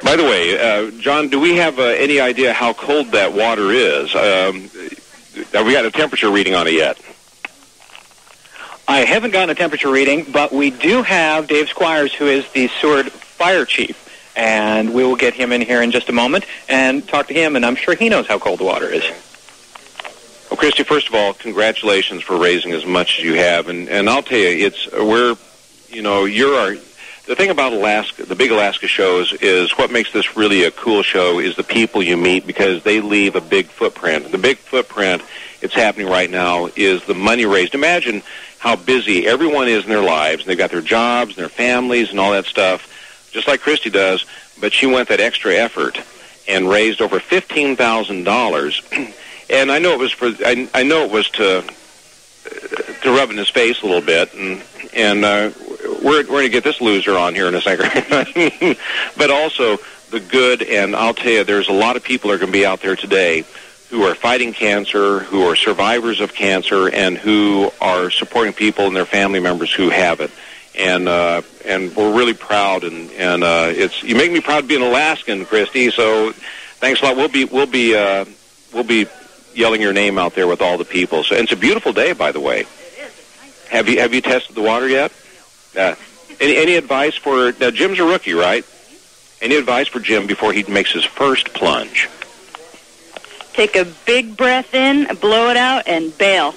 By the way, John, do we have any idea how cold that water is? Have we got a temperature reading on it yet? I haven't gotten a temperature reading, but we do have Dave Squires, who is the Seward Fire Chief, and we will get him in here in just a moment and talk to him, and I'm sure he knows how cold the water is. Well, Christy, first of all, congratulations for raising as much as you have, and I'll tell you, the thing about Alaska, the Big Alaska shows, is what makes this really a cool show is the people you meet, because they leave a big footprint. The big footprint, it's happening right now, is the money raised. Imagine how busy everyone is in their lives, and they've got their jobs and their families and all that stuff, just like Christy does, but she went that extra effort and raised over $15,000. And I know it was I know it was to rub in his face a little bit, and we're going to get this loser on here in a second. But also the good, and I'll tell you, there's a lot of people that are going to be out there today who are fighting cancer, who are survivors of cancer, and who are supporting people and their family members who have it. And we're really proud, and you make me proud to be an Alaskan, Christy. So thanks a lot. We'll be yelling your name out there with all the people. So, and it's a beautiful day, by the way. Have you tested the water yet? Any advice for now? Jim's a rookie, right? Any advice for Jim before he makes his first plunge? Take a big breath in, blow it out, and bail.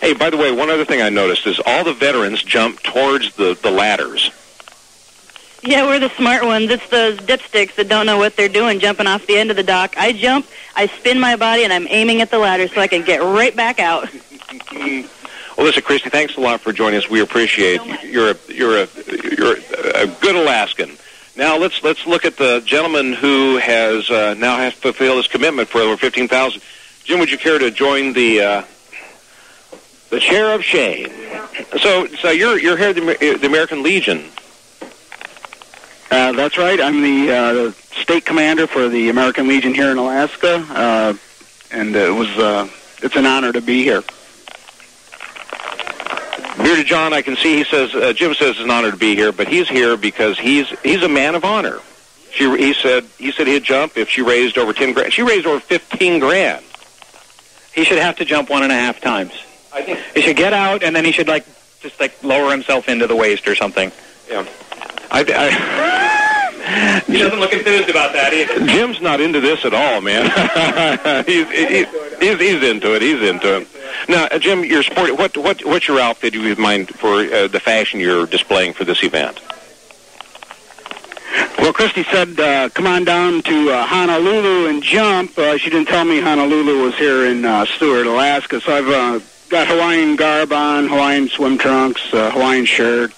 Hey, by the way, one other thing I noticed is all the veterans jump towards the ladders. Yeah, we're the smart ones. It's those dipsticks that don't know what they're doing jumping off the end of the dock. I jump, I spin my body, and I'm aiming at the ladder so I can get right back out. Well, listen, Christy, thanks a lot for joining us. We appreciate you're a good Alaskan. Now let's look at the gentleman who has now has fulfilled his commitment for over $15,000. Jim, would you care to join the chair of shame? So you're here at the American Legion. That's right. I'm the state commander for the American Legion here in Alaska, and it's an honor to be here. Bearded John, I can see Jim says it's an honor to be here, but he's here because he's a man of honor. He said he'd jump if she raised over 10 grand. She raised over 15 grand. He should have to jump 1.5 times. I think he should get out, and then he should just lower himself into the waist or something. Yeah. He doesn't look enthused about that either. Jim's not into this at all, man. he's into it. He's into it. Now, Jim, you're sporting. What's your outfit you have in mind for the fashion you're displaying for this event? Well, Christy said, come on down to Honolulu and jump. She didn't tell me Honolulu was here in Seward, Alaska. So I've got Hawaiian garb on, Hawaiian swim trunks, Hawaiian shirt.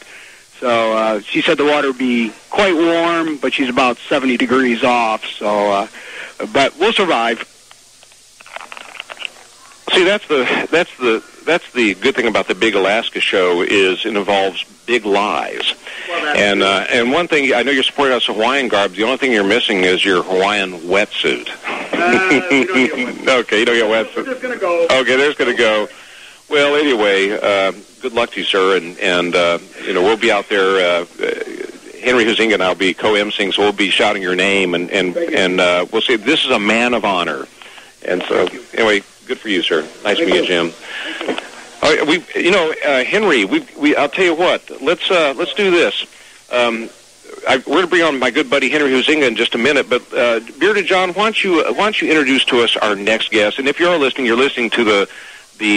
So she said the water would be quite warm, but she's about 70 degrees off. So, but we'll survive. See, that's the good thing about the Big Alaska show is it involves big lies. Well, and one thing, I know you're supporting us Hawaiian garb. The only thing you're missing is your Hawaiian wetsuit. We don't get wetsuit. Okay, you don't get wetsuit. We're just going to go. Okay, there's going to go. Well, anyway, good luck to you, sir, and we'll be out there. Henry Huizinga and I'll be co-emceeing, so we'll be shouting your name, and we'll say this is a man of honor. And so, anyway, good for you, sir. Nice to meet you, Jim. Henry, I'll tell you what. Let's do this. We're going to bring on my good buddy Henry Huizinga in just a minute, but Bearded John, why don't you introduce to us our next guest? And if you're listening, you're listening to the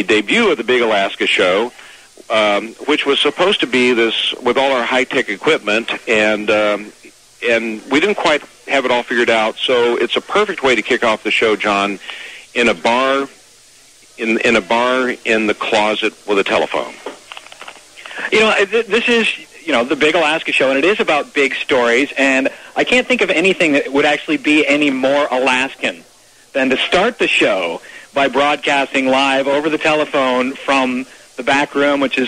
debut of the Big Alaska show, which was supposed to be this with all our high-tech equipment, and we didn't quite have it all figured out. So it's a perfect way to kick off the show, John, in a bar in the closet with a telephone. This is the Big Alaska show, and it is about big stories. And I can't think of anything that would actually be any more Alaskan than to start the show by broadcasting live over the telephone from the back room, which is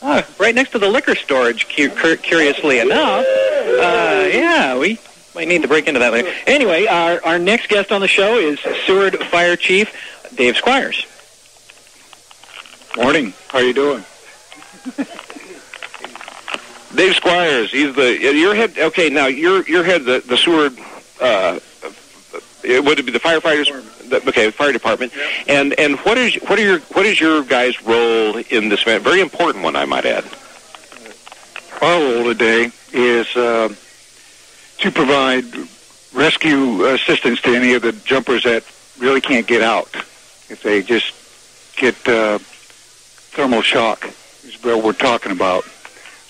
right next to the liquor storage, curiously enough. Yeah, we might need to break into that later. Anyway, our next guest on the show is Seward Fire Chief Dave Squires. Morning. How are you doing? Dave Squires, he's your head. Okay, now your head the Seward. Would it be the firefighters? Fire department. Yep. And what is your guys' role in this event? Very important one, I might add. Our role today is to provide rescue assistance to any of the jumpers that really can't get out. If they just get thermal shock, is what we're talking about.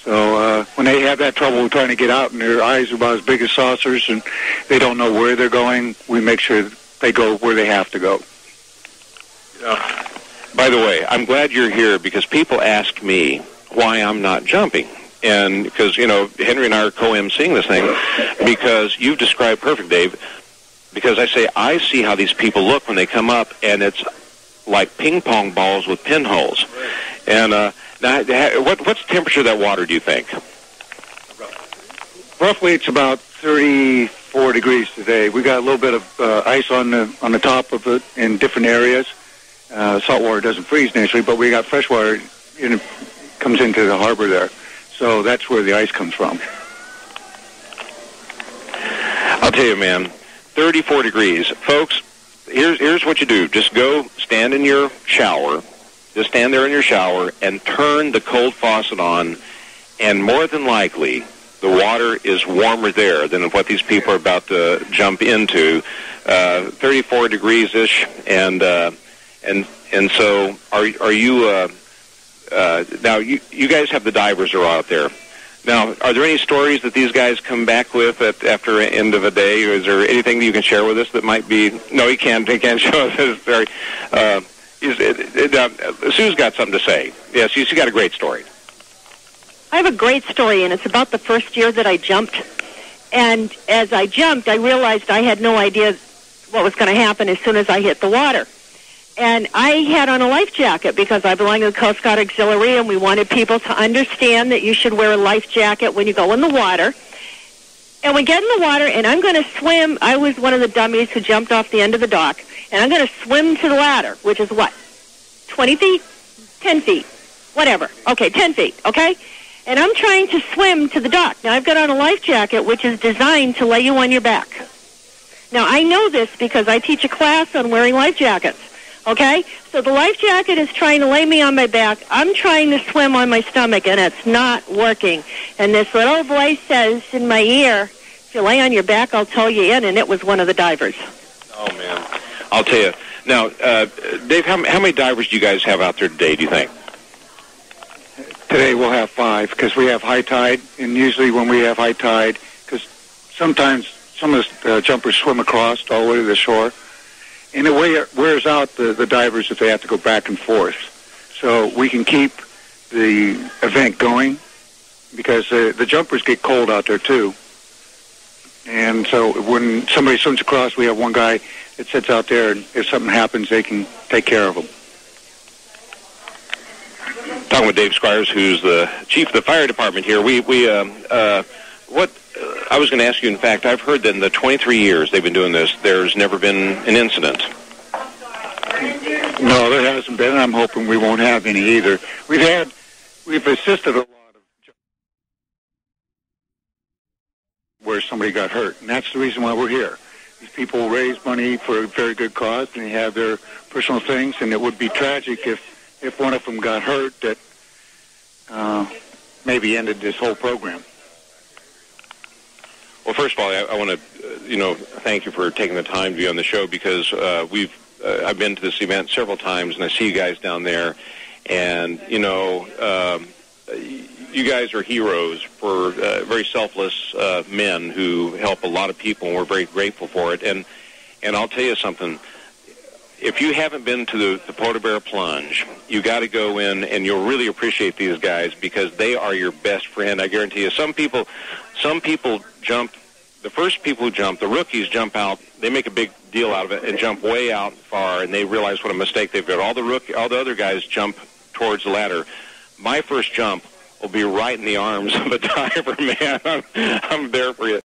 So when they have that trouble trying to get out and their eyes are about as big as saucers and they don't know where they're going, we make sure they go where they have to go. By the way, I'm glad you're here because people ask me why I'm not jumping. And because, Henry and I are co-emceeing this thing because you've described perfect, Dave, because I say I see how these people look when they come up, and it's like ping pong balls with pinholes. And now, what's the temperature of that water, do you think? Roughly, it's about 34 degrees today. We got a little bit of ice on the top of it in different areas. Salt water doesn't freeze naturally, but we got fresh water comes into the harbor there. So that's where the ice comes from. I'll tell you, man, 34 degrees. Folks, here's what you do. Just go stand in your shower. Just stand there in your shower and turn the cold faucet on, and more than likely the water is warmer there than what these people are about to jump into. 34 degrees-ish, and so are you... now, you guys have the divers who are out there. Now, are there any stories that these guys come back with after the end of a day? Or is there anything that you can share with us that might be... No, he can't show us his story. Sue's got something to say. Yes, she's got a great story. I have a great story, and it's about the first year that I jumped. And as I jumped, I realized I had no idea what was going to happen as soon as I hit the water. And I had on a life jacket because I belong to the Coast Guard Auxiliary, and we wanted people to understand that you should wear a life jacket when you go in the water. And we get in the water, and I'm going to swim. I was one of the dummies who jumped off the end of the dock, and I'm going to swim to the ladder, which is what? 20 feet? 10 feet? Whatever. Okay, 10 feet, okay? And I'm trying to swim to the dock. Now, I've got on a life jacket, which is designed to lay you on your back. Now, I know this because I teach a class on wearing life jackets. Okay? So the life jacket is trying to lay me on my back. I'm trying to swim on my stomach, and it's not working. And this little voice says in my ear, if you lay on your back, I'll tow you in, and it was one of the divers. Oh, man. I'll tell you. Now, Dave, how many divers do you guys have out there today, do you think? Today we'll have 5 because we have high tide, and usually when we have high tide, because sometimes some of the jumpers swim across all the way to the shore, and it wears out the divers if they have to go back and forth. So we can keep the event going because the jumpers get cold out there too. And so when somebody swims across, we have one guy that sits out there, and if something happens, they can take care of them. Talking with Dave Squires, who's the chief of the fire department here. I was going to ask you, in fact, I've heard that in the 23 years they've been doing this, there's never been an incident. No, there hasn't been, and I'm hoping we won't have any either. We've assisted a lot of where somebody got hurt, and that's the reason why we're here. These people raise money for a very good cause, and they have their personal things, and it would be tragic if one of them got hurt that maybe ended this whole program. Well, first of all, I want to, thank you for taking the time to be on the show because I've been to this event several times, and I see you guys down there, and you guys are heroes for very selfless men who help a lot of people, and we're very grateful for it. And I'll tell you something. If you haven't been to the Polar Bear Plunge, you got to go in, and you'll really appreciate these guys because they are your best friend. I guarantee you. Some people jump. The first people who jump, the rookies jump out. They make a big deal out of it and jump way out far, and they realize what a mistake they've got. All the other guys jump towards the ladder. My first jump will be right in the arms of a diver, man. I'm there for you.